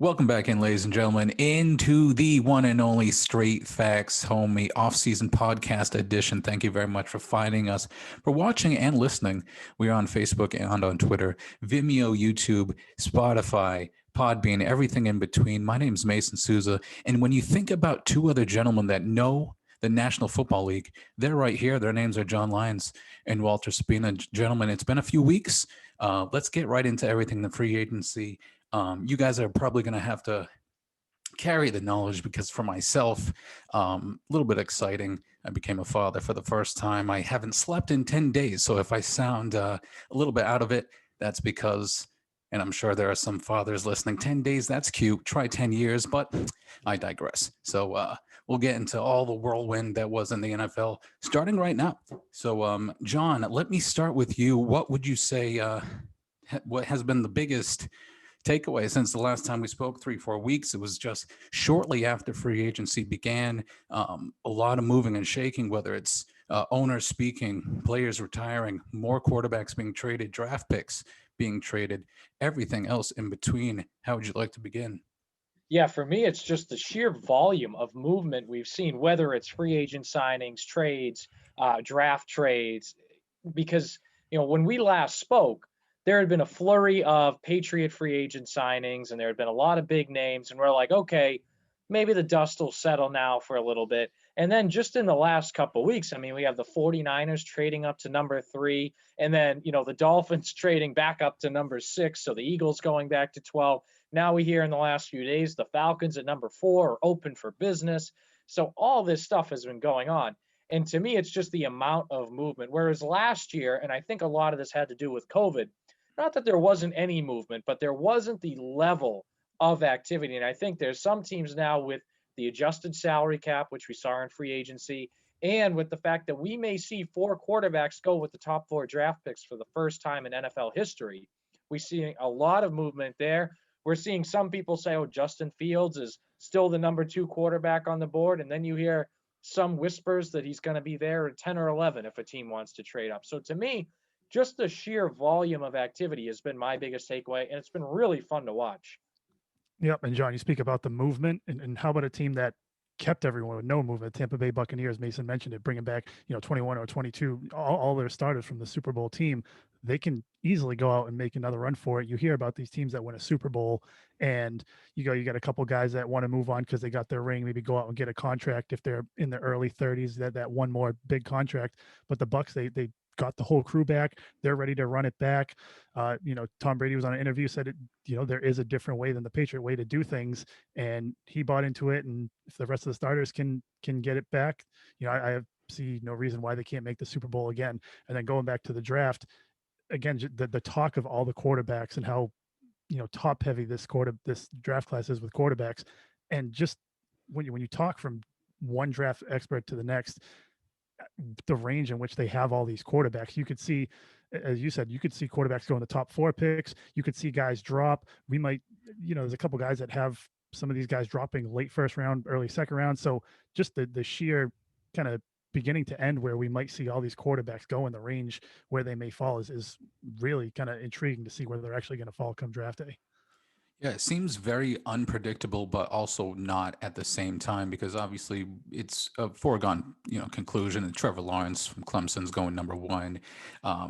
Welcome back in, ladies and gentlemen, into the one and only Straight Facts Homie Offseason Podcast Edition. Thank you very much for finding us, for watching and listening. We are on Facebook and on Twitter, Vimeo, YouTube, Spotify, Podbean, everything in between. My name is Mason Souza, and when you think about two other gentlemen that know the National Football League, they're right here. Their names are John Lyons and Walter Spina. Gentlemen, it's been a few weeks. Let's get right into everything, the free agency. You guys are probably going to have to carry the knowledge because for myself, a little bit exciting. I became a father for the first time. I haven't slept in 10 days. So if I sound a little bit out of it, that's because, and I'm sure there are some fathers listening, 10 days, that's cute. Try 10 years, but I digress. So we'll get into all the whirlwind that was in the NFL starting right now. So, John, let me start with you. What would you say what has been the biggest takeaway since the last time we spoke, 3-4 weeks? It was just shortly after free agency began. A lot of moving and shaking, whether it's owners speaking, players retiring, more quarterbacks being traded, draft picks being traded, everything else in between. How would you like to begin? Yeah, for me, it's just the sheer volume of movement we've seen, whether it's free agent signings, trades, draft trades. Because, when we last spoke, there had been a flurry of Patriot free agent signings, and there had been a lot of big names. And we're like, okay, maybe the dust will settle now for a little bit. And then just in the last couple of weeks, I mean, we have the 49ers trading up to number 3, and then, the Dolphins trading back up to number 6. So the Eagles going back to 12. Now we hear in the last few days the Falcons at number 4 are open for business. So all this stuff has been going on. And to me, it's just the amount of movement. Whereas last year, and I think a lot of this had to do with COVID, not that there wasn't any movement, but there wasn't the level of activity. And I think there's some teams now with the adjusted salary cap, which we saw in free agency, and with the fact that we may see 4 quarterbacks go with the top 4 draft picks for the first time in NFL history. We see a lot of movement there. We're seeing some people say, oh, Justin Fields is still the number 2 quarterback on the board. And then you hear some whispers that he's going to be there at 10 or 11 if a team wants to trade up. So to me, just the sheer volume of activity has been my biggest takeaway, and it's been really fun to watch. Yep. And John, you speak about the movement, and how about a team that kept everyone with no movement? Tampa Bay Buccaneers, Mason mentioned it, bringing back, 21 or 22, all their starters from the Super Bowl team. They can easily go out and make another run for it. You hear about these teams that win a Super Bowl, and you got a couple guys that want to move on because they got their ring, maybe go out and get a contract if they're in the early 30s, that one more big contract. But the Bucs, they got the whole crew back. They're ready to run it back. Tom Brady was on an interview, said, there is a different way than the Patriot way to do things. And he bought into it. And if the rest of the starters can get it back, I see no reason why they can't make the Super Bowl again. And then going back to the draft, again, the talk of all the quarterbacks and how, top heavy this draft class is with quarterbacks. And just when you talk from one draft expert to the next, the range in which they have all these quarterbacks, you could see, as you said, you could see quarterbacks go in the top 4 picks. You could see guys drop. We might, there's a couple guys that have some of these guys dropping late first round, early second round. So just the sheer kind of beginning to end where we might see all these quarterbacks go in the range where they may fall is really kind of intriguing to see where they're actually going to fall come draft day. Yeah, it seems very unpredictable, but also not at the same time, because obviously it's a foregone, conclusion that Trevor Lawrence from Clemson's going number 1.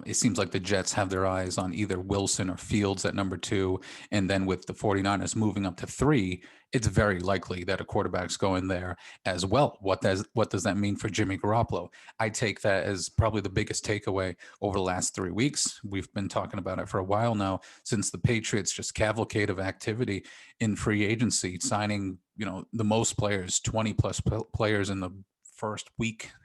It seems like the Jets have their eyes on either Wilson or Fields at number 2. And then with the 49ers moving up to 3, it's very likely that a quarterback's going there as well. What does that mean for Jimmy Garoppolo? I take that as probably the biggest takeaway over the last 3 weeks. We've been talking about it for a while now, since the Patriots just cavalcade of activity in free agency, signing, the most players, 20 plus players in the first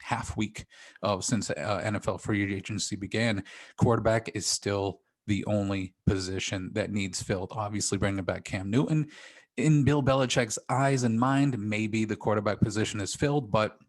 half week of since NFL free agency began. Quarterback is still the only position that needs filled. Obviously, bringing back Cam Newton. In Bill Belichick's eyes and mind, maybe the quarterback position is filled, but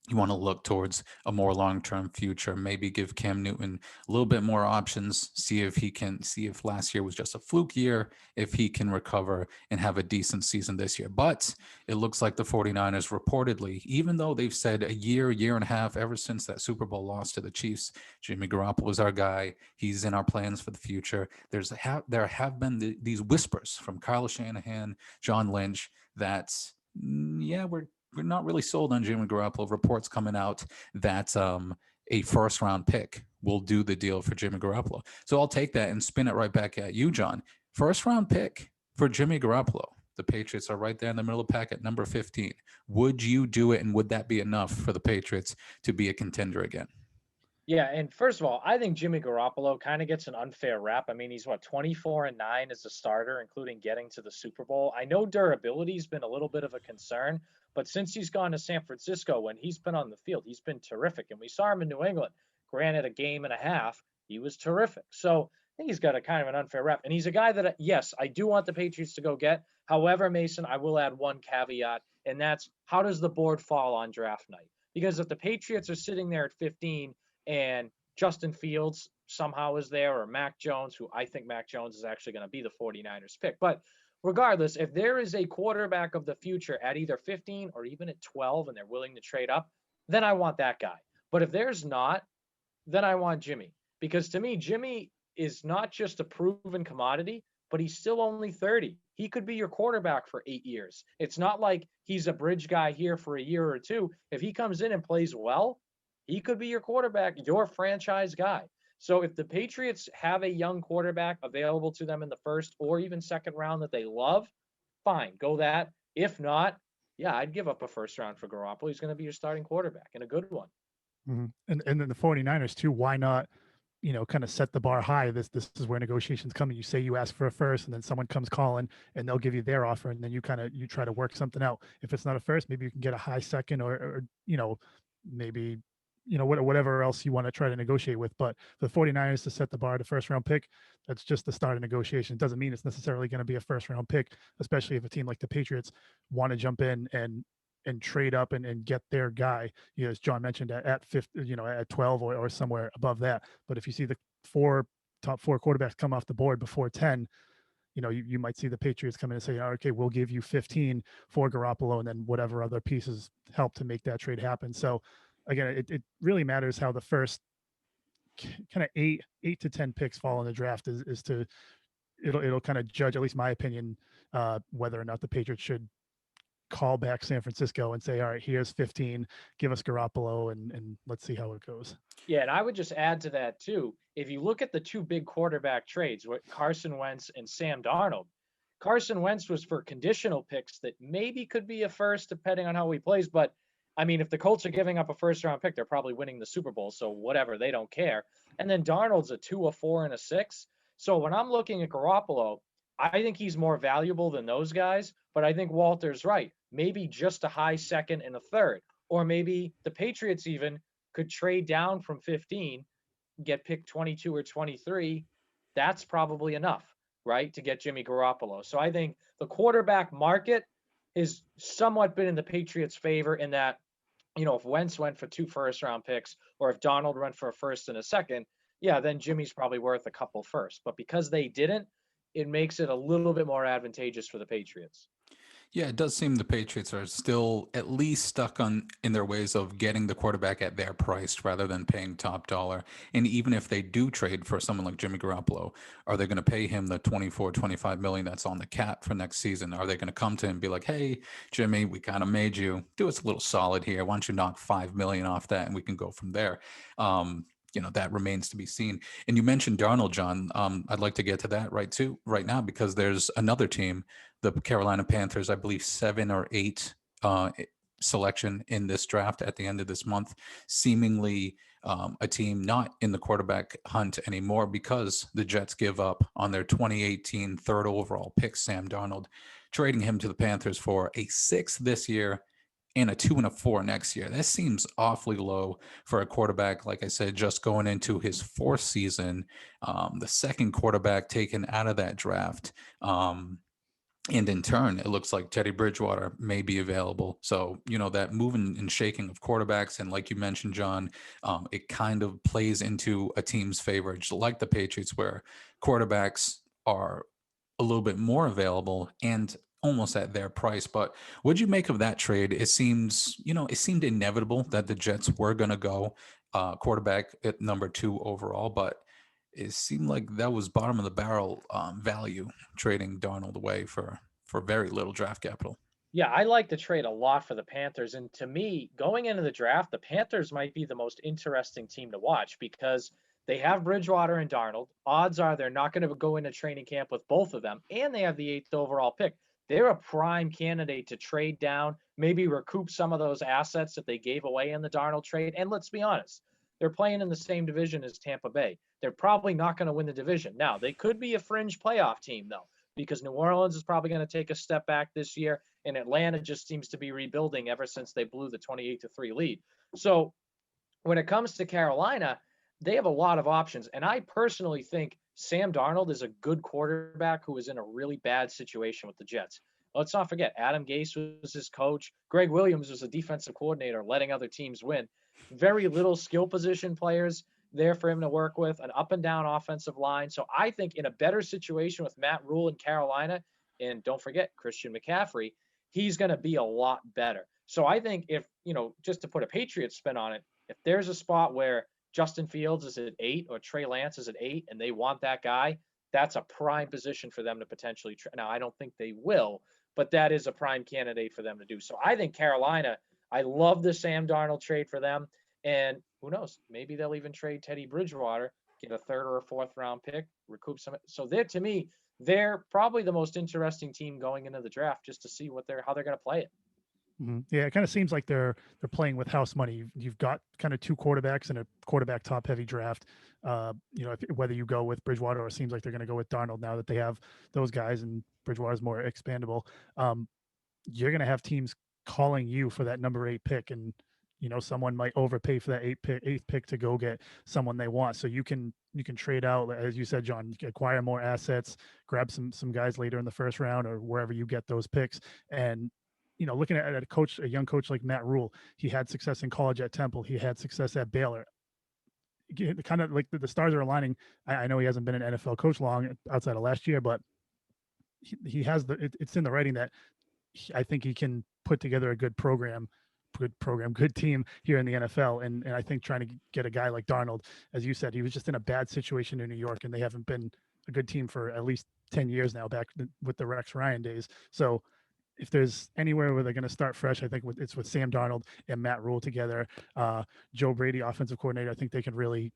you want to look towards a more long-term future, maybe give Cam Newton a little bit more options, see if last year was just a fluke year, if he can recover and have a decent season this year. But it looks like the 49ers reportedly, even though they've said a year and a half, ever since that Super Bowl loss to the Chiefs, Jimmy Garoppolo is our guy. He's in our plans for the future. There have been these whispers from Kyle Shanahan, John Lynch, that, yeah, we're not really sold on Jimmy Garoppolo. Reports coming out that a first round pick will do the deal for Jimmy Garoppolo. So I'll take that and spin it right back at you, John. First round pick for Jimmy Garoppolo. The Patriots are right there in the middle of the pack at number 15. Would you do it, and would that be enough for the Patriots to be a contender again? Yeah, and first of all, I think Jimmy Garoppolo kind of gets an unfair rap. I mean, he's 24-9 as a starter, including getting to the Super Bowl. I know durability's been a little bit of a concern, but since he's gone to San Francisco, when he's been on the field, he's been terrific. And we saw him in New England. Granted, a game and a half, he was terrific. So I think he's got a kind of an unfair rap. And he's a guy that, yes, I do want the Patriots to go get. However, Mason, I will add one caveat, and that's, how does the board fall on draft night? Because if the Patriots are sitting there at 15 and Justin Fields somehow is there, or Mac Jones, who I think Mac Jones is actually going to be the 49ers pick. But regardless, if there is a quarterback of the future at either 15 or even at 12 and they're willing to trade up, then I want that guy. But if there's not, then I want Jimmy. Because to me, Jimmy is not just a proven commodity, but he's still only 30. He could be your quarterback for 8 years. It's not like he's a bridge guy here for a year or two. If he comes in and plays well, he could be your quarterback, your franchise guy. So if the Patriots have a young quarterback available to them in the first or even second round that they love, fine, go that. If not, yeah, I'd give up a first round for Garoppolo. He's going to be your starting quarterback, and a good one. Mm-hmm. And then the 49ers too, why not, kind of set the bar high? This is where negotiations come. You say you ask for a first, and then someone comes calling and they'll give you their offer, and then you try to work something out. If it's not a first, maybe you can get a high second, or maybe whatever else you want to try to negotiate with. But for the 49ers to set the bar, the first round pick, that's just the start of negotiation. It doesn't mean it's necessarily going to be a first round pick, especially if a team like the Patriots want to jump in and trade up and get their guy, as John mentioned, at 50, at 12 or somewhere above that. But if you see the top four quarterbacks come off the board before 10, you might see the Patriots come in and say, okay, we'll give you 15 for Garoppolo, and then whatever other pieces help to make that trade happen. So again, it really matters how the first kind of eight to 10 picks fall in the draft is to, it'll kind of judge, at least my opinion, whether or not the Patriots should call back San Francisco and say, all right, here's 15, give us Garoppolo, and let's see how it goes. Yeah, and I would just add to that too. If you look at the two big quarterback trades, with Carson Wentz and Sam Darnold, Carson Wentz was for conditional picks that maybe could be a first depending on how he plays. But I mean, if the Colts are giving up a first round pick, they're probably winning the Super Bowl. So whatever, they don't care. And then Darnold's a 2, a 4, and a 6. So when I'm looking at Garoppolo, I think he's more valuable than those guys. But I think Walter's right. Maybe just a high second and a third. Or maybe the Patriots even could trade down from 15, get picked 22 or 23. That's probably enough, right, to get Jimmy Garoppolo. So I think the quarterback market has somewhat been in the Patriots' favor in that, if Wentz went for 2 first-round picks, or if Darnold went for a first and a second, yeah, then Jimmy's probably worth a couple first. But because they didn't, it makes it a little bit more advantageous for the Patriots. Yeah, it does seem the Patriots are still at least stuck in their ways of getting the quarterback at their price rather than paying top dollar. And even if they do trade for someone like Jimmy Garoppolo, are they going to pay him the 24, 25 million that's on the cap for next season? Are they going to come to him and be like, hey, Jimmy, we kind of made you do us a little solid here. Why don't you knock 5 million off that and we can go from there? That remains to be seen. And you mentioned Darnold, John. I'd like to get to that right now, because there's another team, the Carolina Panthers, I believe 7 or 8 selection in this draft at the end of this month, seemingly a team not in the quarterback hunt anymore because the Jets give up on their 2018 third overall pick, Sam Darnold, trading him to the Panthers for a 6th this year and a 2 and a 4 next year. That seems awfully low for a quarterback, like I said, just going into his 4th season, the second quarterback taken out of that draft. And in turn, it looks like Teddy Bridgewater may be available. So, that moving and shaking of quarterbacks, and like you mentioned, John, it kind of plays into a team's favor, just like the Patriots, where quarterbacks are a little bit more available and almost at their price. But what'd you make of that trade? It seemed inevitable that the Jets were going to go quarterback at number 2 overall, but it seemed like that was bottom of the barrel value, trading Darnold away for very little draft capital. Yeah, I like the trade a lot for the Panthers. And to me, going into the draft, the Panthers might be the most interesting team to watch because they have Bridgewater and Darnold. Odds are they're not going to go into training camp with both of them, and they have the 8th overall pick. They're a prime candidate to trade down, maybe recoup some of those assets that they gave away in the Darnold trade. And let's be honest, they're playing in the same division as Tampa Bay. They're probably not going to win the division. Now, they could be a fringe playoff team, though, because New Orleans is probably going to take a step back this year, and Atlanta just seems to be rebuilding ever since they blew the 28-3 lead. So when it comes to Carolina, they have a lot of options. And I personally think Sam Darnold is a good quarterback who is in a really bad situation with the Jets. Let's not forget, Adam Gase was his coach. Greg Williams was a defensive coordinator, letting other teams win. Very little skill position players there for him to work with, an up and down offensive line. So I think in a better situation with Matt Rule in Carolina, and don't forget Christian McCaffrey, he's going to be a lot better. So I think if, just to put a Patriots spin on it, if there's a spot where Justin Fields is at 8 or Trey Lance is at 8 and they want that guy, that's a prime position for them to potentially now, I don't think they will, but that is a prime candidate for them to do. So I think Carolina, I love the Sam Darnold trade for them. And who knows, maybe they'll even trade Teddy Bridgewater, get a 3rd or a 4th round pick, recoup some. So to me, they're probably the most interesting team going into the draft, just to see how they're going to play it. Mm-hmm. Yeah, it kind of seems like they're playing with house money. You've got kind of 2 quarterbacks in a quarterback top heavy draft. Whether you go with Bridgewater or it seems like they're going to go with Darnold now that they have those guys and Bridgewater is more expandable. You're going to have teams calling you for that number 8 pick, and someone might overpay for that 8th pick to go get someone they want. So you can trade out, as you said, John, you can acquire more assets, grab some guys later in the 1st round or wherever you get those picks. And looking at a young coach like Matt Rule, he had success in college at Temple. He had success at Baylor. Kind of like the stars are aligning. I know he hasn't been an NFL coach long outside of last year, but he has it's in the writing that I think he can put together a good team here in the NFL. And I think trying to get a guy like Darnold, as you said, he was just in a bad situation in New York, and they haven't been a good team for at least 10 years now, back with the Rex Ryan days. So if there's anywhere where they're going to start fresh, I think it's with Sam Darnold and Matt Rule together. Joe Brady, offensive coordinator, I think they can really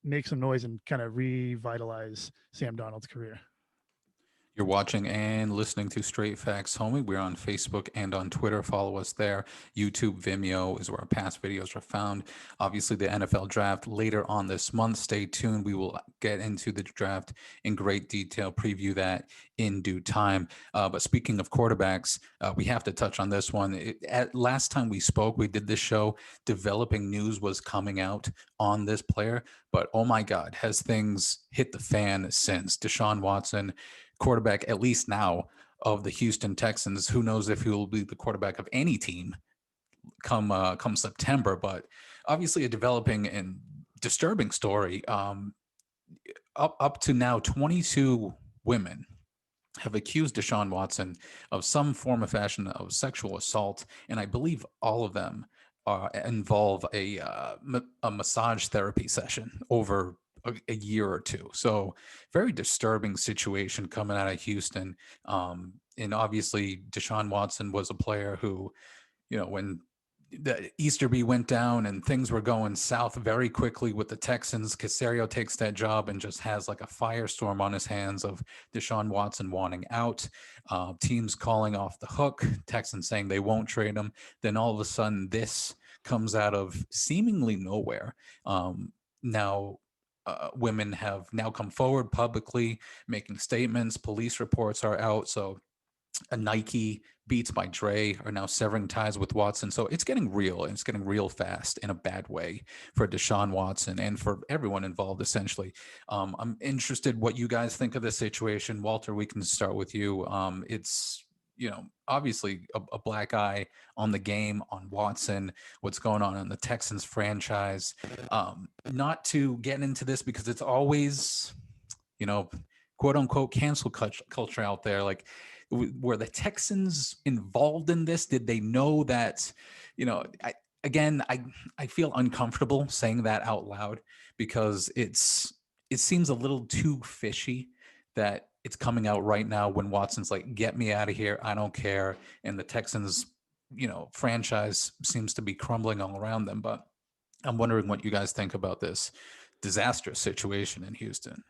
make some noise and kind of revitalize Sam Darnold's career. You're watching and listening to Straight Facts, homie. We're on Facebook and on Twitter. Follow us there. YouTube, Vimeo is where our past videos are found. Obviously, the NFL draft later on this month. Stay tuned. We will get into the draft in great detail, preview that in due time. But speaking of quarterbacks, we have to touch on this one. Last time we spoke, we did this show, developing news was coming out on this player. But oh my God, has things hit the fan since? Deshaun Watson, quarterback, at least now, of the Houston Texans. Who knows if he will be the quarterback of any team come September, but obviously a developing and disturbing story. Up to now, 22 women have accused Deshaun Watson of some form or fashion of sexual assault, and I believe all of them involve a massage therapy session over a year or two. So very disturbing situation coming out of Houston. And obviously Deshaun Watson was a player who, when the Easterby went down and things were going south very quickly with the Texans, Caserio takes that job and just has like a firestorm on his hands of Deshaun Watson wanting out, teams calling off the hook, Texans saying they won't trade him. Then all of a sudden this comes out of seemingly nowhere. Now, women have now come forward publicly making statements. Police reports are out. So a Nike, Beats by Dre are now severing ties with Watson. So it's getting real, and it's getting real fast in a bad way for Deshaun Watson and for everyone involved, essentially. I'm interested what you guys think of this situation. Walter, we can start with you. It's, obviously a black eye on the game, on Watson, what's going on in the Texans franchise. Not to get into this because it's always, quote unquote cancel culture out there. Like, were the Texans involved in this? Did they know that, I feel uncomfortable saying that out loud because it seems a little too fishy that it's coming out right now when Watson's like, get me out of here, I don't care. And the Texans, franchise seems to be crumbling all around them. But I'm wondering what you guys think about this disastrous situation in Houston.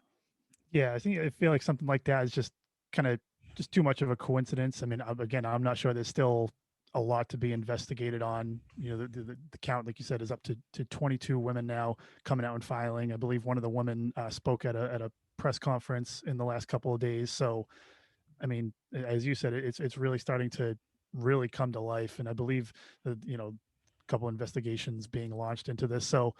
Yeah, I feel like something like that is just kind of just too much of a coincidence. I mean, again, I'm not sure. There's still a lot to be investigated on. The count, like you said, is up to 22 women now coming out and filing. I believe one of the women spoke at a press conference in the last couple of days. So, I mean, as you said, it's really starting to really come to life. And I believe that, a couple investigations being launched into this. So,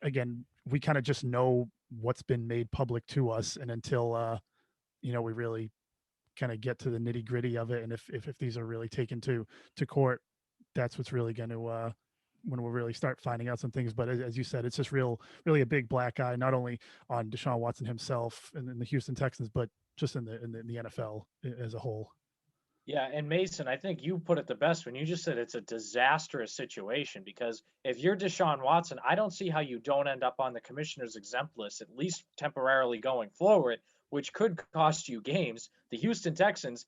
again, we kind of just know what's been made public to us, and until we really kind of get to the nitty gritty of it, and if these are really taken to court, that's what's really going to when we'll really start finding out some things. But as you said, it's just really a big black eye, not only on Deshaun Watson himself and in the Houston Texans, but just in the NFL as a whole. Yeah, and Mason, I think you put it the best when you just said it's a disastrous situation, because if you're Deshaun Watson, I don't see how you don't end up on the commissioner's exempt list, at least temporarily going forward, which could cost you games. The Houston Texans,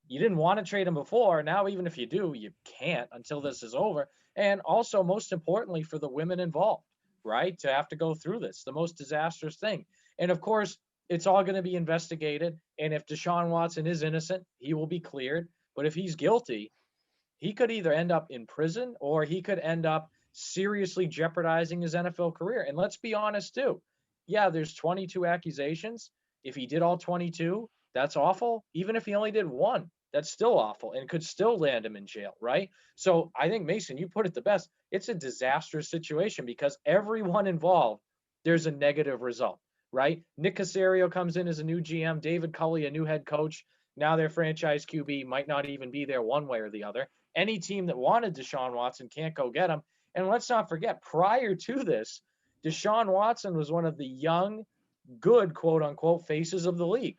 you didn't want to trade him before. Now, even if you do, you can't until this is over. And also, most importantly, for the women involved, right, to have to go through this, the most disastrous thing. And of course, it's all going to be investigated. And if Deshaun Watson is innocent, he will be cleared. But if he's guilty, he could either end up in prison or he could end up seriously jeopardizing his NFL career. And let's be honest, too. Yeah, there's 22 accusations. If he did all 22, that's awful. Even if he only did one, that's still awful and could still land him in jail, right? So I think, Mason, you put it the best. It's a disastrous situation because everyone involved, there's a negative result. Right? Nick Caserio comes in as a new GM, David Culley, a new head coach. Now their franchise QB might not even be there one way or the other. Any team that wanted Deshaun Watson can't go get him. And let's not forget, prior to this, Deshaun Watson was one of the young, good, quote unquote, faces of the league,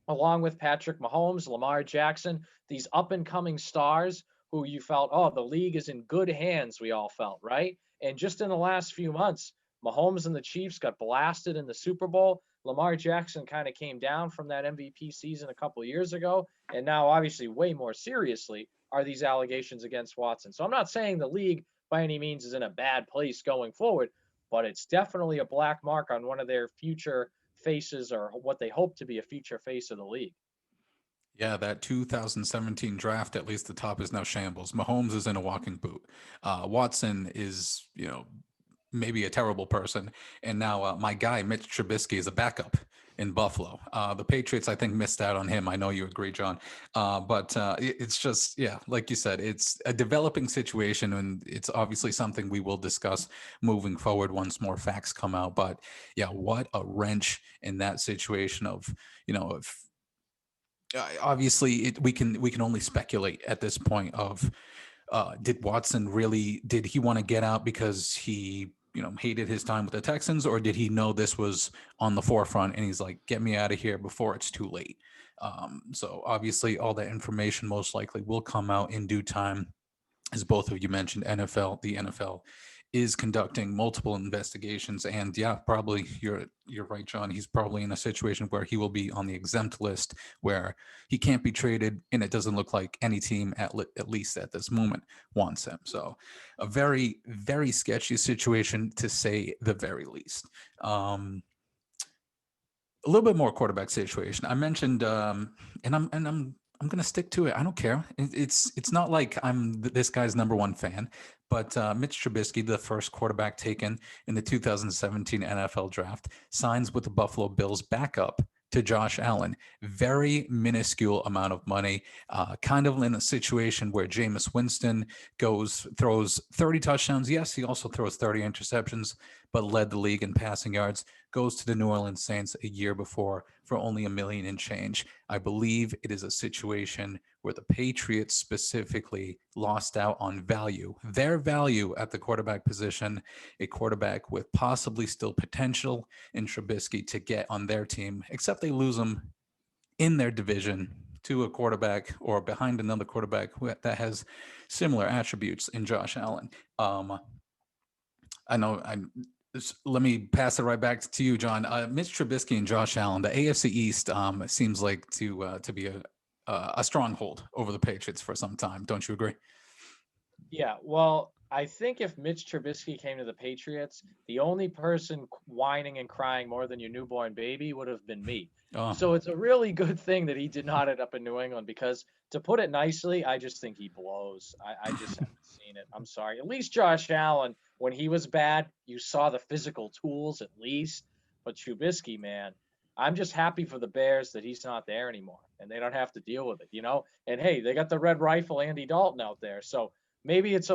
along with Patrick Mahomes, Lamar Jackson, these up and coming stars who you felt, oh, the league is in good hands, we all felt, right? And just in the last few months, Mahomes and the Chiefs got blasted in the Super Bowl. Lamar Jackson kind of came down from that MVP season a couple of years ago. And now, obviously, way more seriously are these allegations against Watson. So I'm not saying the league by any means is in a bad place going forward, but it's definitely a black mark on one of their future faces, or what they hope to be a future face of the league. Yeah, that 2017 draft, at least the top is now shambles. Mahomes is in a walking boot. Watson is, maybe a terrible person. And now my guy, Mitch Trubisky, is a backup in Buffalo. The Patriots, I think, missed out on him. I know you agree, John. But it's just, yeah, like you said, it's a developing situation, and it's obviously something we will discuss moving forward once more facts come out. But yeah, what a wrench in that situation of, if obviously we can only speculate at this point of, did Watson did he want to get out because he hated his time with the Texans, or did he know this was on the forefront and he's like, get me out of here before it's too late? So obviously all that information most likely will come out in due time. As both of you mentioned, the NFL is conducting multiple investigations, and yeah, probably you're right, John. He's probably in a situation where he will be on the exempt list, where he can't be traded, and it doesn't look like any team at least at this moment wants him. So, a very, very sketchy situation, to say the very least. A little bit more quarterback situation. I mentioned, and I'm going to stick to it. I don't care. It's not like I'm this guy's number one fan, but Mitch Trubisky, the first quarterback taken in the 2017 NFL draft, signs with the Buffalo Bills backup to Josh Allen. Very minuscule amount of money, kind of in a situation where Jameis Winston throws 30 touchdowns. Yes, he also throws 30 interceptions, but led the league in passing yards. Goes to the New Orleans Saints a year before for only $1 million and change. I believe it is a situation where the Patriots specifically lost out on value, their value at the quarterback position, a quarterback with possibly still potential in Trubisky to get on their team, except they lose him in their division to a quarterback or behind another quarterback that has similar attributes in Josh Allen. Let me pass it right back to you, John. Mitch Trubisky and Josh Allen, the AFC East seems like to be a stronghold over the Patriots for some time. Don't you agree? Yeah, well, I think if Mitch Trubisky came to the Patriots, the only person whining and crying more than your newborn baby would have been me. Oh. So it's a really good thing that he did not end up in New England because, to put it nicely, I just think he blows. I just haven't seen it. I'm sorry. At least Josh Allen, when he was bad, you saw the physical tools at least. But Trubisky, man, I'm just happy for the Bears that he's not there anymore and they don't have to deal with it, you know? And hey, they got the Red Rifle Andy Dalton out there. So maybe it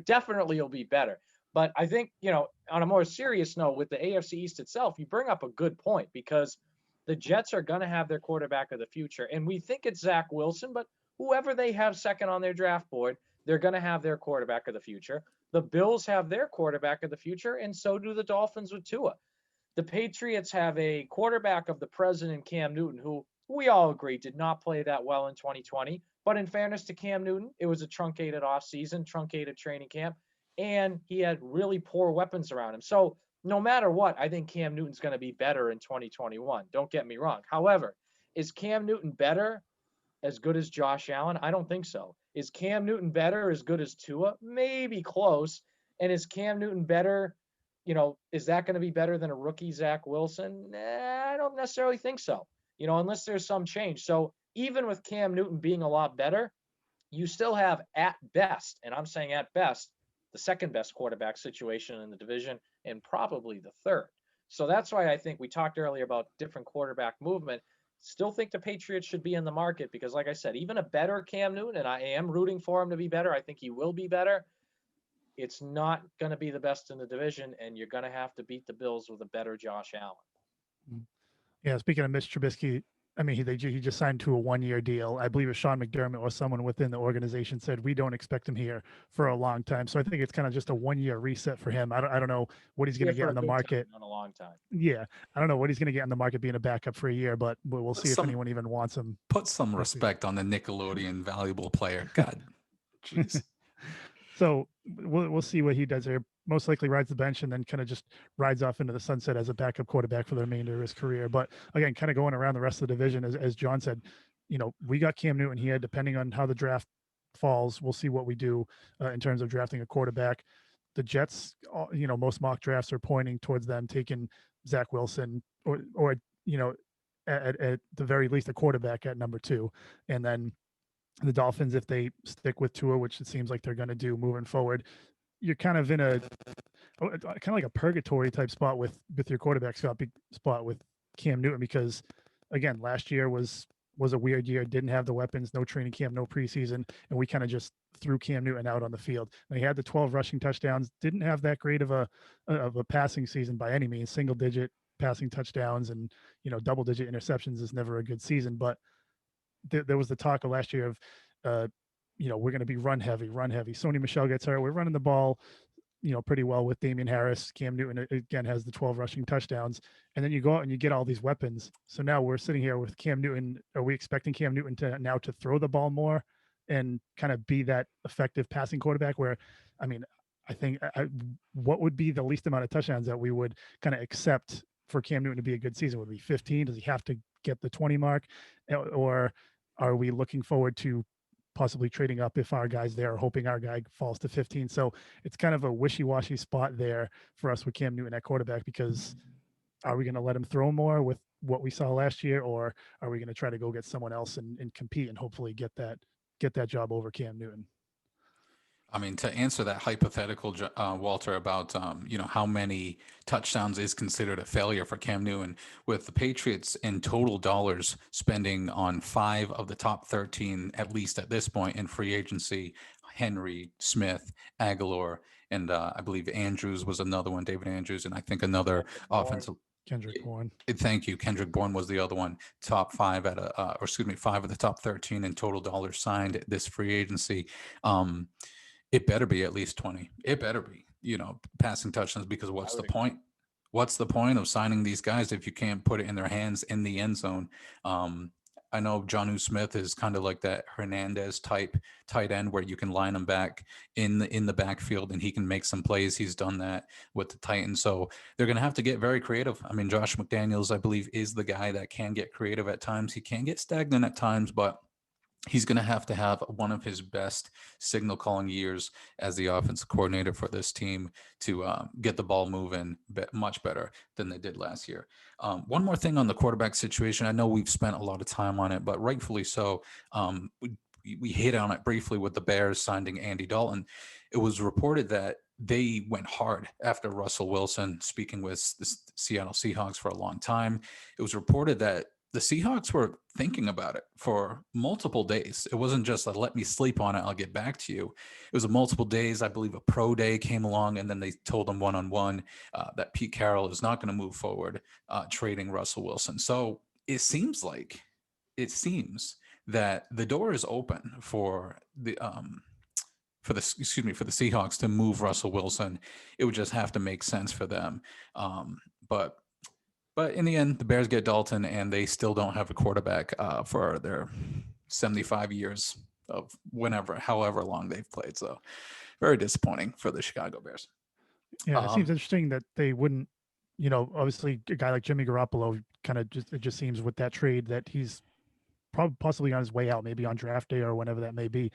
definitely will be better. But I think, you know, on a more serious note, with the AFC East itself, you bring up a good point because the Jets are going to have their quarterback of the future. And we think it's Zach Wilson, but whoever they have second on their draft board, they're going to have their quarterback of the future. The Bills have their quarterback of the future, and so do the Dolphins with Tua. The Patriots have a quarterback of the present in Cam Newton, who we all agree did not play that well in 2020. But in fairness to Cam Newton, it was a truncated offseason, truncated training camp, and he had really poor weapons around him. So no matter what, I think Cam Newton's going to be better in 2021. Don't get me wrong. However, is Cam Newton better, as good as Josh Allen? I don't think so. Is Cam Newton better, as good as Tua? Maybe close. And is Cam Newton better, you know, is that going to be better than a rookie Zach Wilson? I don't necessarily think so, you know, unless there's some change. So even with Cam Newton being a lot better, you still have at best, and I'm saying at best, the second best quarterback situation in the division and probably the third. So that's why I think we talked earlier about different quarterback movement. Still think the Patriots should be in the market because, like I said, even a better Cam Newton, and I am rooting for him to be better. I think he will be better. It's not going to be the best in the division, and you're going to have to beat the Bills with a better Josh Allen. Yeah, speaking of Mitch Trubisky, I mean, he just signed to a 1-year deal. I believe it was Sean McDermott or someone within the organization said we don't expect him here for a long time. So I think it's kind of just a 1-year reset for him. I don't know what he's going to get on the market. Not a long time. Yeah, I don't know what he's going to get on the market being a backup for a year, but we'll see if anyone even wants him. Put some respect on the Nickelodeon valuable player. God, jeez. So we'll see what he does here. Most likely rides the bench and then kind of just rides off into the sunset as a backup quarterback for the remainder of his career. But again, kind of going around the rest of the division, as John said, you know, we got Cam Newton here. Depending on how the draft falls, we'll see what we do in terms of drafting a quarterback. The Jets, you know, most mock drafts are pointing towards them taking Zach Wilson or you know, at the very least a quarterback at number 2, and then the Dolphins, if they stick with Tua, which it seems like they're going to do moving forward, you're kind of in a kind of like a purgatory type spot with your quarterback spot with Cam Newton, because again, last year was a weird year, didn't have the weapons, no training camp, no preseason, and we kind of just threw Cam Newton out on the field. And he had the 12 rushing touchdowns, didn't have that great of a passing season by any means. Single digit passing touchdowns and, you know, double digit interceptions is never a good season, but there was the talk of last year of, you know, we're going to be run heavy. Sony Michel gets hurt. We're running the ball, you know, pretty well with Damian Harris. Cam Newton, again, has the 12 rushing touchdowns. And then you go out and you get all these weapons. So now we're sitting here with Cam Newton. Are we expecting Cam Newton to throw the ball more and kind of be that effective passing quarterback where, I mean, I think what would be the least amount of touchdowns that we would kind of accept for Cam Newton to be a good season? Would it be 15? Does he have to get the 20 mark? Or are we looking forward to possibly trading up if our guy's there, or hoping our guy falls to 15? So it's kind of a wishy-washy spot there for us with Cam Newton at quarterback, because are we going to let him throw more with what we saw last year, or are we going to try to go get someone else and compete and hopefully get that job over Cam Newton? I mean, to answer that hypothetical, Walter, about how many touchdowns is considered a failure for Cam Newton, with the Patriots in total dollars spending on 5 of the top 13, at least at this point in free agency: Henry, Smith, Aguilar, and I believe Andrews was another one, David Andrews, and I think another offensive. Kendrick Bourne. Thank you. Kendrick Bourne was the other one. Top 5 5 of the top 13 in total dollars signed this free agency. It better be at least 20. It better be, passing touchdowns, because what's the point? What's the point of signing these guys if you can't put it in their hands in the end zone? I know Jonnu Smith is kind of like that Hernandez type tight end where you can line him back in the backfield and he can make some plays. He's done that with the Titans. So they're going to have to get very creative. I mean, Josh McDaniels, I believe, is the guy that can get creative at times. He can get stagnant at times, but he's going to have one of his best signal calling years as the offensive coordinator for this team to get the ball moving much better than they did last year. One more thing on the quarterback situation. I know we've spent a lot of time on it, but rightfully so. We hit on it briefly with the Bears signing Andy Dalton. It was reported that they went hard after Russell Wilson, speaking with the Seattle Seahawks for a long time. It was reported that the Seahawks were thinking about it for multiple days. It wasn't just let me sleep on it, I'll get back to you. It was a multiple days. I believe a pro day came along, and then they told them one-on-one that Pete Carroll is not going to move forward trading Russell Wilson. So it seems that the door is open for the Seahawks to move Russell Wilson. It would just have to make sense for them. But in the end, the Bears get Dalton, and they still don't have a quarterback for their 75 years of however long they've played. So very disappointing for the Chicago Bears. Yeah, it seems interesting that they wouldn't, obviously a guy like Jimmy Garoppolo it just seems with that trade that he's probably possibly on his way out, maybe on draft day or whenever that may be.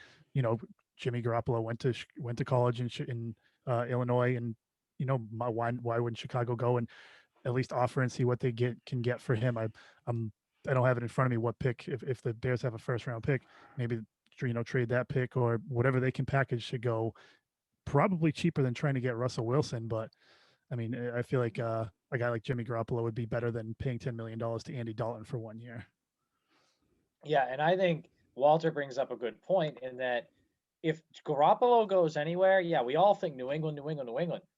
Jimmy Garoppolo went to college in Illinois, and why wouldn't Chicago go and at least offer and see what they can get for him? I don't have it in front of me what pick, if the Bears have a first round pick, maybe trade that pick or whatever they can package to go probably cheaper than trying to get Russell Wilson. But I mean, I feel like a guy like Jimmy Garoppolo would be better than paying $10 million to Andy Dalton for 1 year. Yeah, and I think Walter brings up a good point in that if Garoppolo goes anywhere, yeah, we all think New England.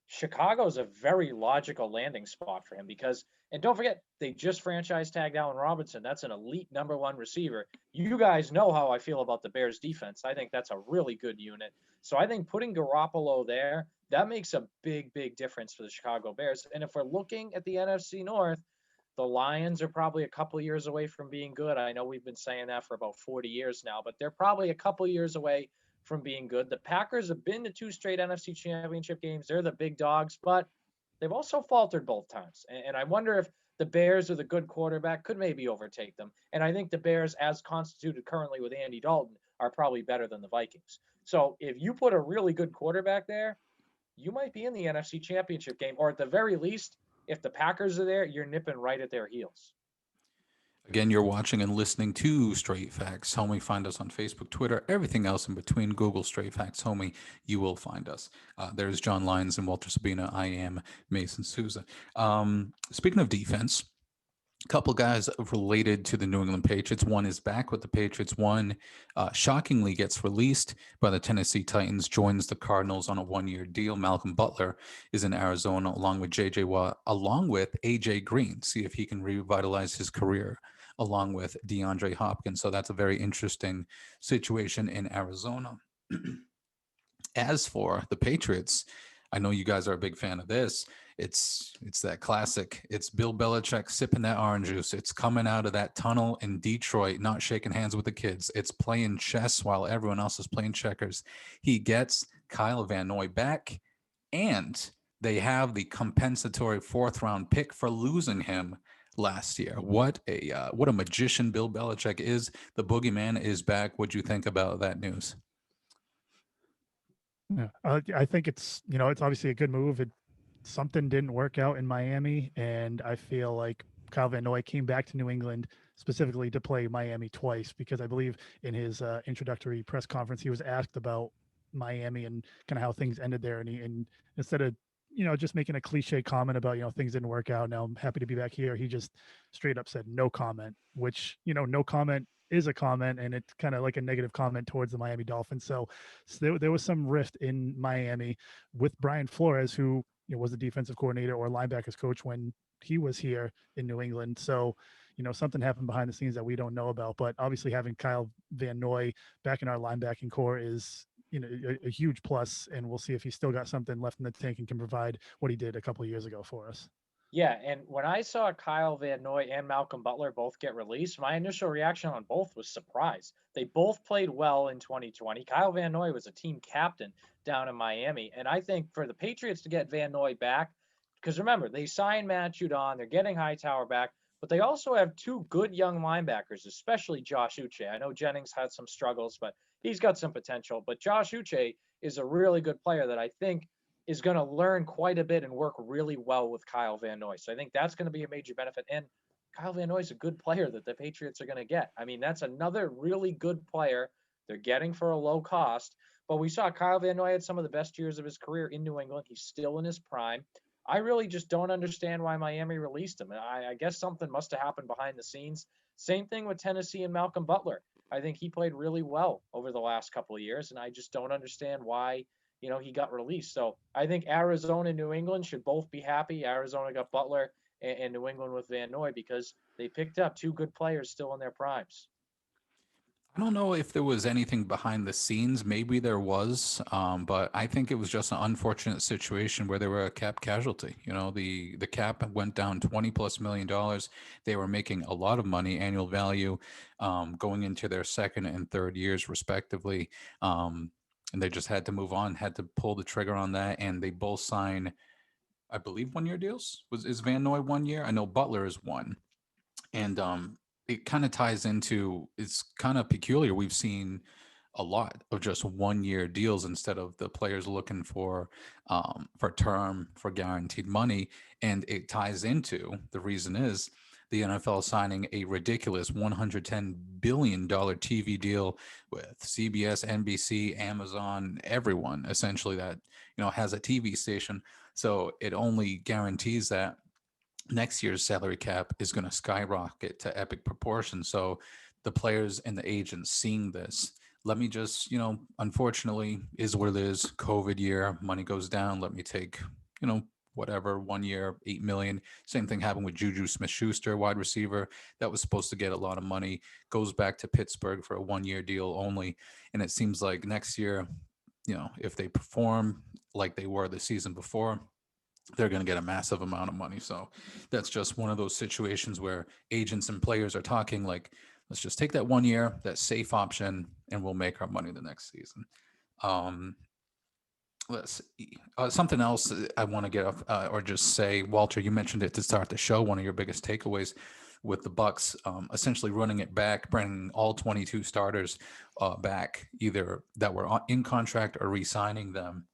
Chicago's a very logical landing spot for him because, and don't forget, they just franchise tagged Allen Robinson. That's an elite number 1 receiver. You guys know how I feel about the Bears defense. I think that's a really good unit. So I think putting Garoppolo there, that makes a big, big difference for the Chicago Bears. And if we're looking at the NFC North, the Lions are probably a couple years away from being good. I know we've been saying that for about 40 years now, but they're probably a couple years away from being good. The Packers have been to 2 straight NFC Championship games. They're the big dogs, but they've also faltered both times. And I wonder if the Bears with a good quarterback could maybe overtake them. And I think the Bears, as constituted currently with Andy Dalton, are probably better than the Vikings. So if you put a really good quarterback there, you might be in the NFC Championship game, or at the very least, if the Packers are there, you're nipping right at their heels. Again, you're watching and listening to Straight Facts Homie. Find us on Facebook, Twitter, everything else in between. Google Straight Facts Homie. You will find us. There's John Lyons and Walter Sabina. I am Mason Souza. Speaking of defense, a couple guys related to the New England Patriots. One is back with the Patriots. One shockingly gets released by the Tennessee Titans, joins the Cardinals on a 1-year deal. Malcolm Butler is in Arizona along with JJ Watt, along with AJ Green. See if he can revitalize his career along with DeAndre Hopkins. So that's a very interesting situation in Arizona. As for the Patriots, I know you guys are a big fan of this. It's that classic. It's Bill Belichick sipping that orange juice. It's coming out of that tunnel in Detroit, not shaking hands with the kids. It's playing chess while everyone else is playing checkers. He gets Kyle Van Noy back, and they have the compensatory 4th-round pick for losing him last year. What a magician Bill Belichick is. The boogeyman is back. What'd you think about that news? Yeah, I think it's obviously a good move. Something didn't work out in Miami, and I feel like Kyle Van Noy came back to New England specifically to play Miami twice, because I believe in his introductory press conference he was asked about Miami and kind of how things ended there. And instead of, just making a cliche comment about, things didn't work out, now I'm happy to be back here, he just straight up said no comment, which, no comment is a comment, and it's kind of like a negative comment towards the Miami Dolphins. So there was some rift in Miami with Brian Flores, who was the defensive coordinator or linebackers coach when he was here in New England. So, something happened behind the scenes that we don't know about. But obviously having Kyle Van Noy back in our linebacking core is, a huge plus, and we'll see if he's still got something left in the tank and can provide what he did a couple of years ago for us. Yeah, and when I saw Kyle Van Noy and Malcolm Butler both get released, my initial reaction on both was surprise. They both played well in 2020. Kyle Van Noy was a team captain down in Miami, and I think for the Patriots to get Van Noy back, because remember, they signed Matt Judon, they're getting Hightower back, but they also have two good young linebackers, especially Josh Uche. I know Jennings had some struggles, but he's got some potential. But Josh Uche is a really good player that I think is going to learn quite a bit and work really well with Kyle Van Noy. So I think that's going to be a major benefit. And Kyle Van Noy is a good player that the Patriots are going to get. I mean, that's another really good player they're getting for a low cost. But we saw Kyle Van Noy had some of the best years of his career in New England. He's still in his prime. I really just don't understand why Miami released him. I guess something must have happened behind the scenes. Same thing with Tennessee and Malcolm Butler. I think he played really well over the last couple of years, and I just don't understand why he got released. So I think Arizona and New England should both be happy. Arizona got Butler and New England with Van Noy because they picked up two good players still in their primes. I don't know if there was anything behind the scenes. Maybe there was, but I think it was just an unfortunate situation where they were a cap casualty. The cap went down $20+ million. They were making a lot of money, annual value, going into their second and third years respectively. And they just had to move on, had to pull the trigger on that. And they both sign, I believe, 1-year deals. Is Van Noy 1 year? I know Butler is one. And it kind of ties into, it's kind of peculiar. We've seen a lot of just 1-year deals instead of the players looking for term, for guaranteed money. And it ties into, the reason is the NFL signing a ridiculous $110 billion TV deal with CBS, NBC, Amazon, everyone essentially that, has a TV station. So it only guarantees that next year's salary cap is going to skyrocket to epic proportions. So the players and the agents seeing this, let me just, unfortunately is what it is. COVID year, money goes down. Let me take, whatever, 1 year, $8 million. Same thing happened with Juju Smith-Schuster, wide receiver that was supposed to get a lot of money, goes back to Pittsburgh for a 1-year deal only. And it seems like next year, if they perform like they were the season before, they're going to get a massive amount of money. So that's just one of those situations where agents and players are talking like, let's just take that 1 year, that safe option, and we'll make our money the next season. Let's see. Something else I want to get off, or just say, Walter, you mentioned it to start the show. One of your biggest takeaways with the Bucs, essentially running it back, bringing all 22 starters back, either that were in contract or re-signing them.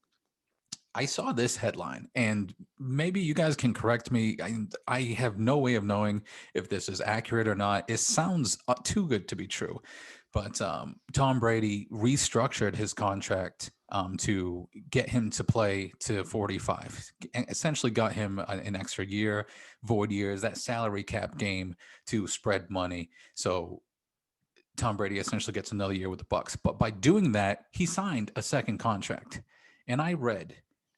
I saw this headline, and maybe you guys can correct me. I have no way of knowing if this is accurate or not. It sounds too good to be true. But Tom Brady restructured his contract to get him to play to 45, and essentially got him an extra year, void years, that salary cap game to spread money. So Tom Brady essentially gets another year with the Bucs. But by doing that, he signed a second contract. And I read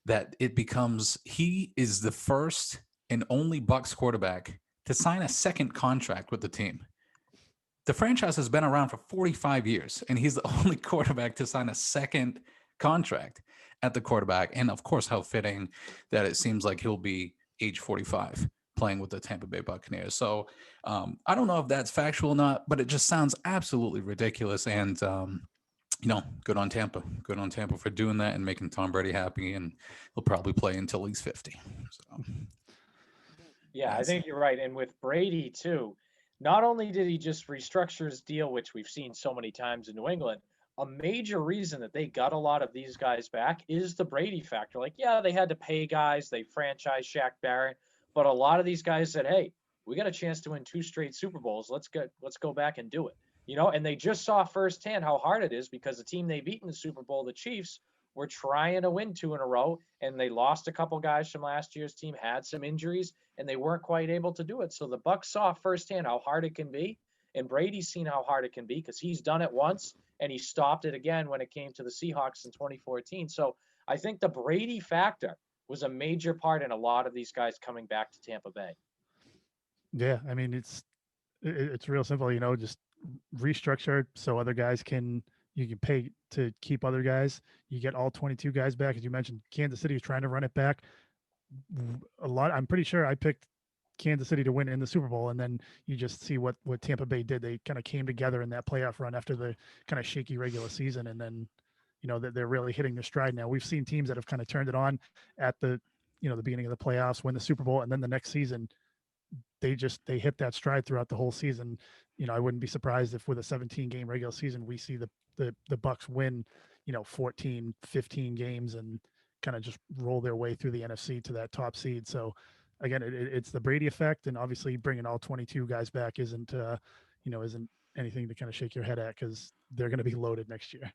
that he is the first and only Bucs quarterback to sign a second contract with the team. The franchise has been around for 45 years, and he's the only quarterback to sign a second contract at the quarterback. And of course, how fitting that it seems like he'll be age 45 playing with the Tampa Bay Buccaneers. So I don't know if that's factual or not, but it just sounds absolutely ridiculous. And, good on Tampa. Good on Tampa for doing that and making Tom Brady happy. And he'll probably play until he's 50. So, yeah, I think you're right. And with Brady, too, not only did he just restructure his deal, which we've seen so many times in New England, a major reason that they got a lot of these guys back is the Brady factor. Like, yeah, they had to pay guys, they franchised Shaq Barrett, but a lot of these guys said, hey, we got a chance to win 2 straight Super Bowls. Let's go back and do it. and they just saw firsthand how hard it is because the team they beat in the Super Bowl, the Chiefs, were trying to win 2 in a row, and they lost a couple guys from last year's team, had some injuries, and they weren't quite able to do it. So the Bucs saw firsthand how hard it can be, and Brady's seen how hard it can be because he's done it once and he stopped it again when it came to the Seahawks in 2014. So I think the Brady factor was a major part in a lot of these guys coming back to Tampa Bay. Yeah, I mean it's real simple, just restructure so other guys you can pay to keep other guys. You get all 22 guys back, as you mentioned. Kansas City is trying to run it back a lot. I'm pretty sure I picked Kansas City to win in the Super Bowl, and then you just see what Tampa Bay did. They kind of came together in that playoff run after the kind of shaky regular season, and then they're really hitting their stride now. We've seen teams that have kind of turned it on at the beginning of the playoffs, win the Super Bowl, and then the next season they hit that stride throughout the whole season. I wouldn't be surprised if with a 17 game regular season we see the Bucs win 14 15 games and kind of just roll their way through the NFC to that top seed. So again, it's the Brady effect, and obviously bringing all 22 guys back isn't anything to kind of shake your head at, because they're going to be loaded next year.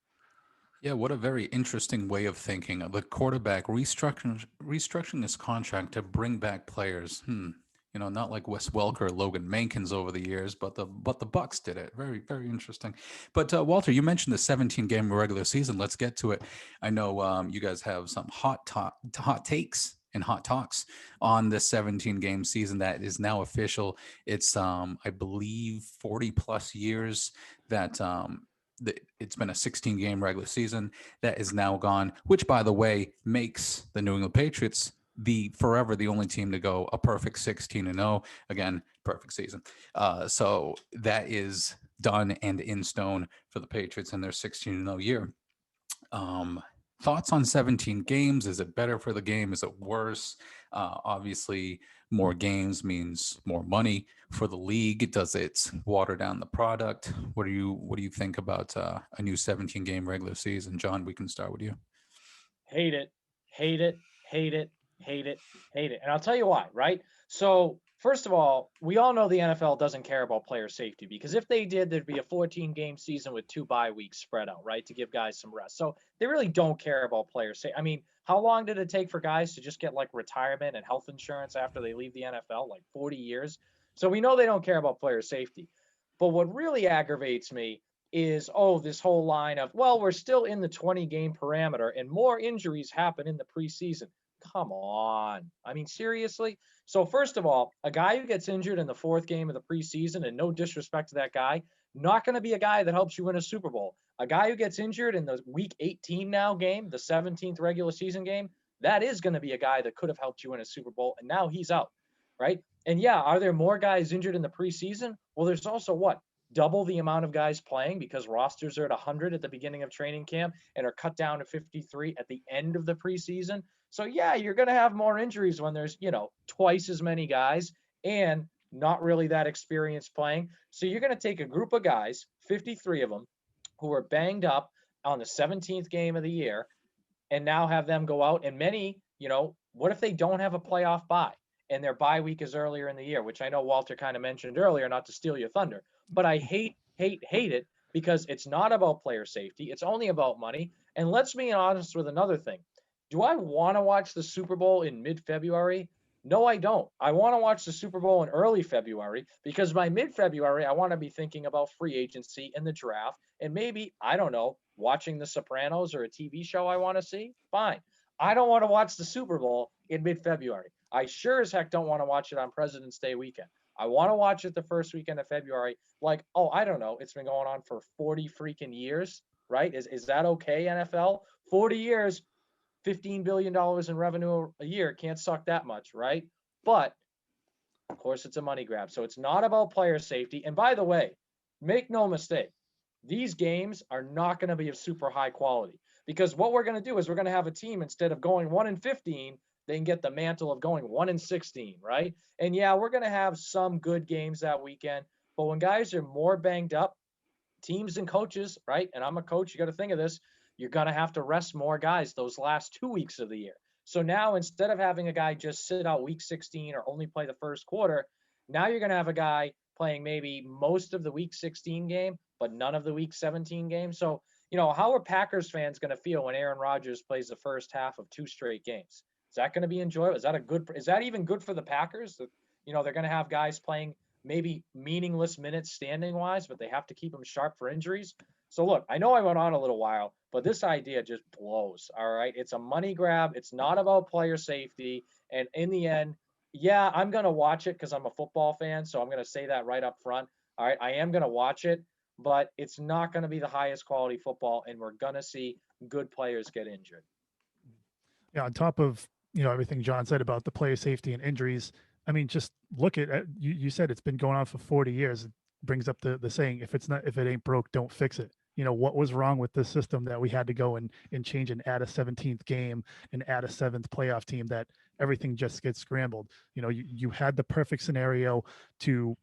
Yeah, what a very interesting way of thinking. The quarterback restructuring his contract to bring back players. Not like Wes Welker, Logan Mankins over the years, but the Bucs did it. Very, very interesting. But Walter, you mentioned the 17-game regular season. Let's get to it. I know you guys have some hot takes and hot talks on this 17-game season that is now official. It's I believe 40 plus years that it's been a 16-game regular season that is now gone, which, by the way, makes the New England Patriots forever the only team to go a perfect 16-0. Again, perfect season. So that is done and in stone for the Patriots in their 16-0 year. Thoughts on 17 games? Is it better for the game? Is it worse? Obviously, more games means more money for the league. Does it water down the product? What do you think about a new 17-game regular season? John, we can start with you. Hate it, hate it, hate it, hate it, hate it. And I'll tell you why, right? So first of all, we all know the NFL doesn't care about player safety, because if they did, there'd be a 14-game season with 2 bye weeks spread out, right, to give guys some rest. So they really don't care about player safety. I mean, how long did it take for guys to just get like retirement and health insurance after they leave the NFL? Like 40 years. So we know they don't care about player safety. But what really aggravates me is, this whole line of, well, we're still in the 20-game parameter and more injuries happen in the preseason. Come on. I mean, seriously? So first of all, a guy who gets injured in the 4th game of the preseason, and no disrespect to that guy, not going to be a guy that helps you win a Super Bowl. A guy who gets injured in the week 18 now game, the 17th regular season game, that is going to be a guy that could have helped you win a Super Bowl, and now he's out, right? And yeah, are there more guys injured in the preseason? Well, there's also double the amount of guys playing, because rosters are at 100 at the beginning of training camp and are cut down to 53 at the end of the preseason. So yeah, you're going to have more injuries when there's, twice as many guys and not really that experienced playing. So you're going to take a group of guys, 53 of them, who are banged up on the 17th game of the year, and now have them go out. And many, what if they don't have a playoff bye and their bye week is earlier in the year, which I know Walter kind of mentioned earlier, not to steal your thunder, but I hate it, because it's not about player safety. It's only about money. And let's be honest with another thing. Do I want to watch the Super Bowl in mid-February? No, I don't. I want to watch the Super Bowl in early February, because by mid-February, I want to be thinking about free agency and the draft, and maybe, I don't know, watching The Sopranos or a TV show I want to see. Fine. I don't want to watch the Super Bowl in mid-February. I sure as heck don't want to watch it on President's Day weekend. I want to watch it the first weekend of February. Like, I don't know. It's been going on for 40 freaking years, right? Is that okay, NFL? 40 years. $15 billion in revenue a year. Can't suck that much, right? But of course, it's a money grab. So it's not about player safety. And by the way, make no mistake, these games are not going to be of super high quality, because what we're going to do is we're going to have a team, instead of going 1-15, they can get the mantle of going 1-16, right? And yeah, we're going to have some good games that weekend. But when guys are more banged up, teams and coaches, right? And I'm a coach, you got to think of this. You're going to have to rest more guys those last 2 weeks of the year. So now, instead of having a guy just sit out week 16 or only play the first quarter, now you're going to have a guy playing maybe most of the week 16 game, but none of the week 17 games. So, how are Packers fans going to feel when Aaron Rodgers plays the first half of 2 straight games? Is that going to be enjoyable? Is that even good for the Packers? They're going to have guys playing maybe meaningless minutes standing wise, but they have to keep them sharp for injuries. So look, I know I went on a little while, but this idea just blows. All right. It's a money grab. It's not about player safety. And in the end, yeah, I'm going to watch it because I'm a football fan. So I'm going to say that right up front. All right. I am going to watch it, but it's not going to be the highest quality football. And we're going to see good players get injured. Yeah. On top of, everything John said about the player safety and injuries, I mean, just look at you said it's been going on for 40 years. It brings up the saying, if it ain't broke, don't fix it. What was wrong with this system that we had to go and change and add a 17th game and add a 7th playoff team that everything just gets scrambled. You had the perfect scenario to,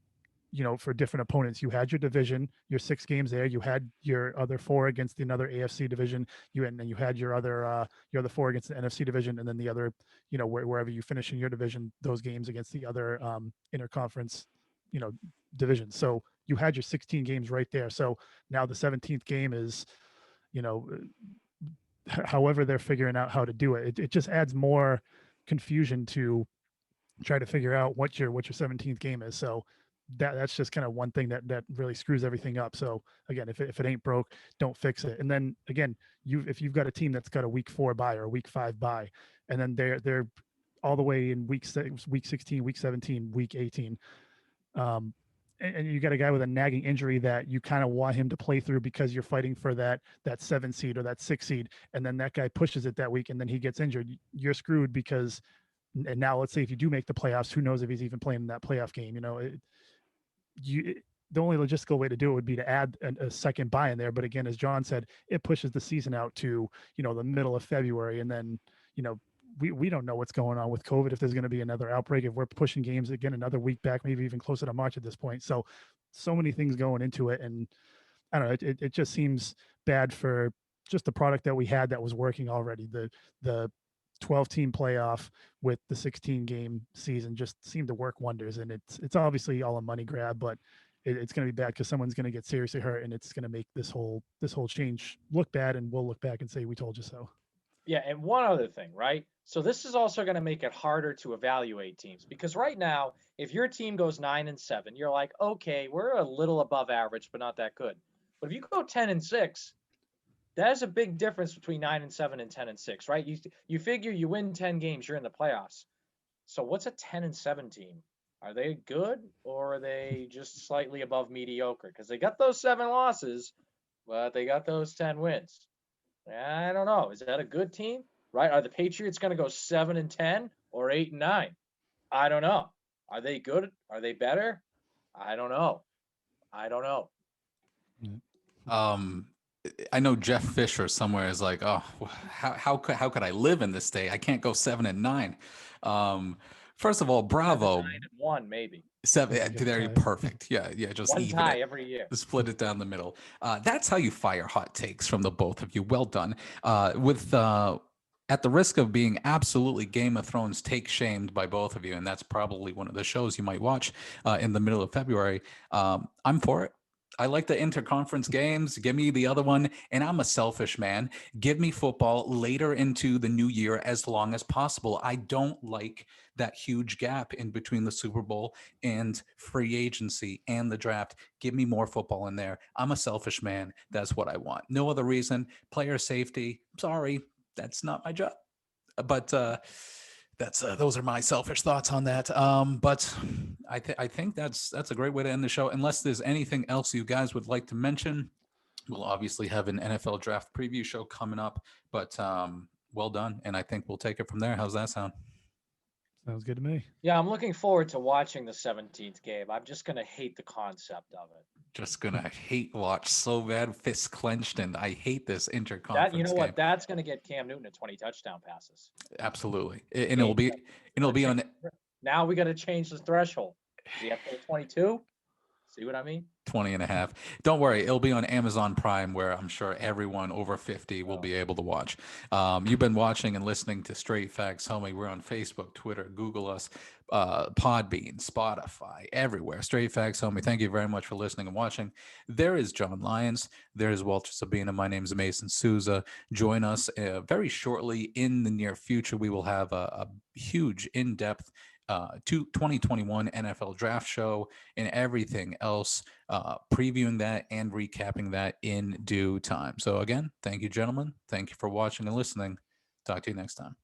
for different opponents. You had your division, your 6 games there. You had your other 4 against another AFC division. And then you had your other 4 against the NFC division, and then the other, wherever you finish in your division, those games against the other interconference, division. So you had your 16 games right there. So now the 17th game is, however they're figuring out how to do it. It just adds more confusion to try to figure out what your 17th game is. So that's just kind of one thing that really screws everything up. So again, if it ain't broke, don't fix it. And then again, if you've got a team that's got a week 4 bye or a week 5 bye, and then they're all the way in week 16, week 17, week 18. And you got a guy with a nagging injury that you kind of want him to play through because you're fighting for that 7 seed or that 6 seed, and then that guy pushes it that week and then he gets injured. You're screwed because, and now let's say if you do make the playoffs, who knows if he's even playing in that playoff game? The only logistical way to do it would be to add a second bye in there. But again, as John said, it pushes the season out to, the middle of February. And then, we don't know what's going on with COVID, if there's going to be another outbreak, if we're pushing games again, another week back, maybe even closer to March at this point. So many things going into it. And I don't know, it just seems bad for just the product that we had that was working already. The 12-team playoff with the 16-game season just seemed to work wonders. And it's obviously all a money grab, but it's going to be bad because someone's going to get seriously hurt, and it's going to make this whole change look bad, and we'll look back and say, we told you so. Yeah, and one other thing, right? So this is also going to make it harder to evaluate teams, because right now, if your team goes 9-7, you're like, okay, we're a little above average, but not that good. But if you go 10-6, that's a big difference between 9-7 and 10-6, right? You figure you win 10 games, you're in the playoffs. So what's a 10-7 team? Are they good, or are they just slightly above mediocre? Because they got those 7 losses, but they got those 10 wins. I don't know. Is that a good team? Right? Are the Patriots going to go 7-10 or 8-9? I don't know. Are they good? Are they better? I don't know. I know Jeff Fisher somewhere is like, oh, how could I live in this day? I can't go 7-9. First of all, bravo. 9-1 maybe. 7. There, perfect. Yeah. Just one even tie it. every year. Split it down the middle. That's how you fire hot takes from the both of you. Well done. At the risk of being absolutely Game of Thrones take shamed by both of you, and that's probably one of the shows you might watch in the middle of February. I'm for it. I like the interconference games. Give me the other one. And I'm a selfish man. Give me football later into the new year as long as possible. I don't like that huge gap in between the Super Bowl and free agency and the draft. Give me more football in there. I'm a selfish man. That's what I want. No other reason. Player safety. Sorry, that's not my job. But those are my selfish thoughts on that. But I think that's a great way to end the show. Unless there's anything else you guys would like to mention, we'll obviously have an NFL draft preview show coming up. But well done, and I think we'll take it from there. How's that sound? Sounds good to me. Yeah, I'm looking forward to watching the 17th game. I'm just going to hate the concept of it. Just going to hate watch so bad, fists clenched, and I hate this interconference you know game. what? That's going to get Cam Newton at 20 touchdown passes. Absolutely. And it'll be on. Now we got to change the threshold. Do you have to 22? See what I mean? 20 and a half. Don't worry, it'll be on Amazon Prime, where I'm sure everyone over 50 will be able to watch. You've been watching and listening to Straight Facts, homie. We're on Facebook, Twitter, Google us, Podbean, Spotify, everywhere. Straight Facts, homie. Thank you very much for listening and watching. There is John Lyons. There is Walter Sabina. My name is Mason Souza. Join us very shortly in the near future. We will have a huge, in-depth 2021 NFL draft show and everything else, previewing that and recapping that in due time. So again, thank you, gentlemen. Thank you for watching and listening. Talk to you next time.